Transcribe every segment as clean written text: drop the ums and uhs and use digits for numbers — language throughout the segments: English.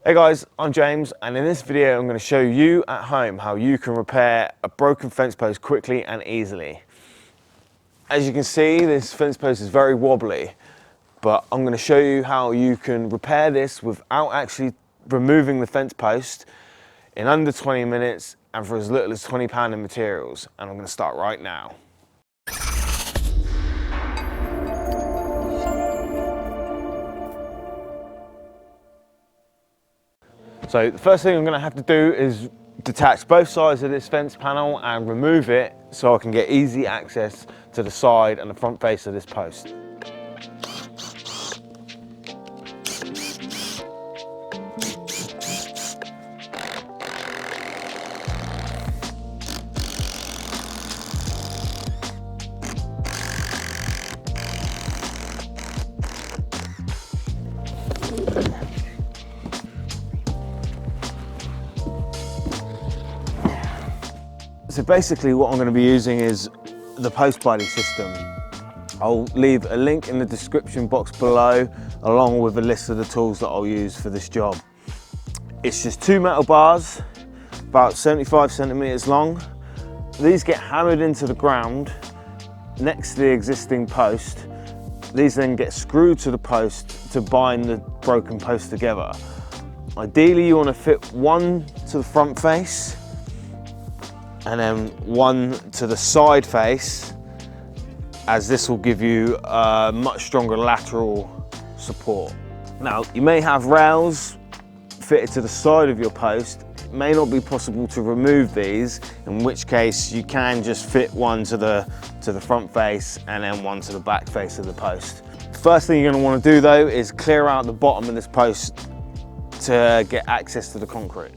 Hey guys, I'm James, and in this video I'm going to show you at home how you can repair a broken fence post quickly and easily. As you can see, this fence post is very wobbly, but I'm going to show you how you can repair this without actually removing the fence post in under 20 minutes and for as little as £20 in materials. And I'm going to start right now. So the first thing I'm going to have to do is detach both sides of this fence panel and remove it so I can get easy access to the side and the front face of this post. So basically what I'm going to be using is the post body system. I'll leave a link in the description box below along with a list of the tools that I'll use for this job. It's just two metal bars about 75 centimeters long. These get hammered into the ground next to the existing post. These then get screwed to the post to bind the broken post together. Ideally you want to fit one to the front face and then one to the side face, as this will give you a much stronger lateral support. Now, you may have rails fitted to the side of your post. It may not be possible to remove these, in which case you can just fit one to the front face and then one to the back face of the post. First thing you're going to want to do though is clear out the bottom of this post to get access to the concrete.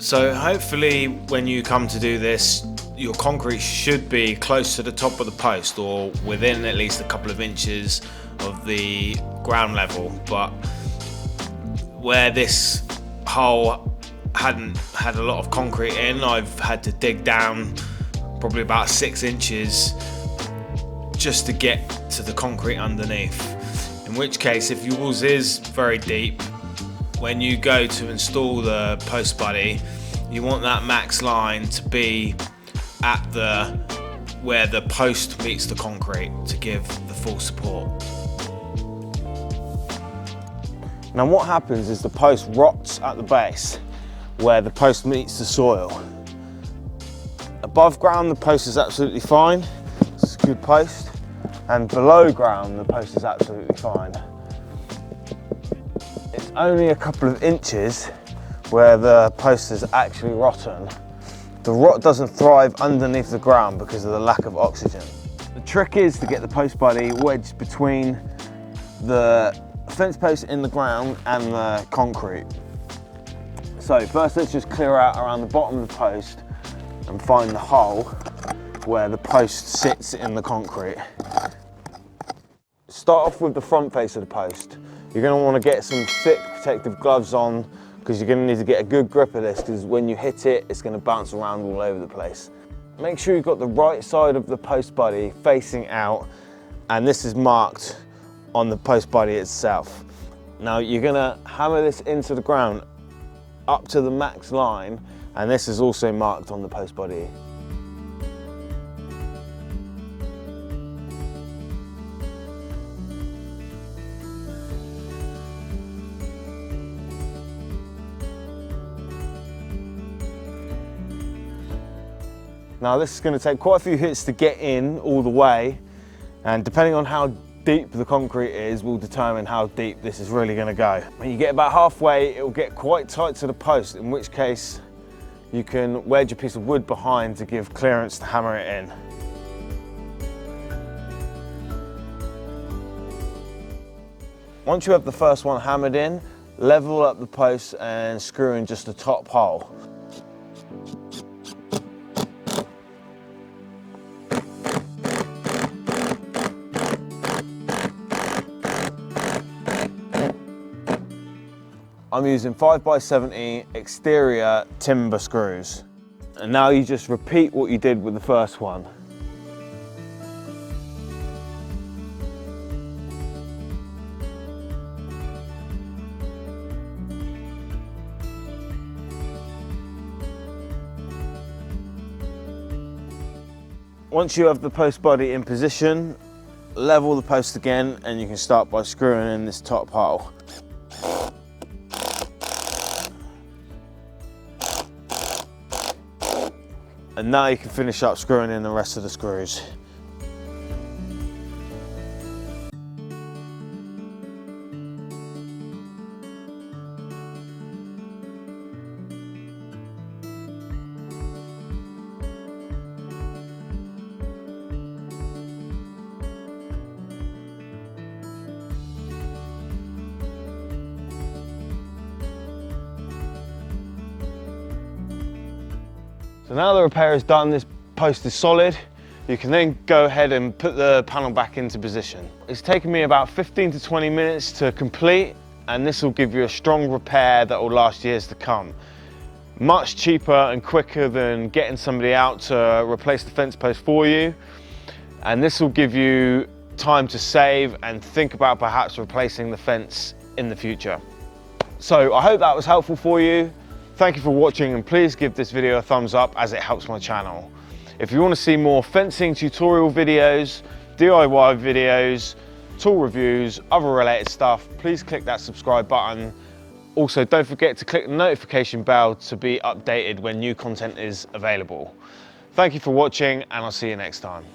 So hopefully when you come to do this, your concrete should be close to the top of the post or within at least a couple of inches of the ground level. But where this hole hadn't had a lot of concrete in, I've had to dig down probably about 6 inches just to get to the concrete underneath. In which case, if yours is very deep, when you go to install the post body, you want that max line to be at where the post meets the concrete to give the full support. Now what happens is the post rots at the base where the post meets the soil. Above ground the post is absolutely fine, it's a good post, and below ground the post is absolutely fine. It's only a couple of inches where the post is actually rotten. The rot doesn't thrive underneath the ground because of the lack of oxygen. The trick is to get the post body wedged between the fence post in the ground and the concrete. So first let's just clear out around the bottom of the post and find the hole where the post sits in the concrete. Start off with the front face of the post. You're going to want to get some thick protective gloves on because you're going to need to get a good grip of this, because when you hit it, it's going to bounce around all over the place. Make sure you've got the right side of the post body facing out, and this is marked on the post body itself. Now you're going to hammer this into the ground up to the max line, and this is also marked on the post body. Now this is going to take quite a few hits to get in all the way, and depending on how deep the concrete is will determine how deep this is really going to go. When you get about halfway, it will get quite tight to the post, in which case you can wedge a piece of wood behind to give clearance to hammer it in. Once you have the first one hammered in, level up the post and screw in just the top hole. I'm using 5x70 exterior timber screws. And now you just repeat what you did with the first one. Once you have the post body in position, level the post again, and you can start by screwing in this top hole. And now you can finish up screwing in the rest of the screws. So now the repair is done, this post is solid, you can then go ahead and put the panel back into position. It's taken me about 15 to 20 minutes to complete, and this will give you a strong repair that will last years to come. Much cheaper and quicker than getting somebody out to replace the fence post for you. And this will give you time to save and think about perhaps replacing the fence in the future. So I hope that was helpful for you. Thank you for watching, and please give this video a thumbs up as it helps my channel. If you want to see more fencing tutorial videos, DIY videos, tool reviews, other related stuff, please click that subscribe button. Also, don't forget to click the notification bell to be updated when new content is available. Thank you for watching, and I'll see you next time.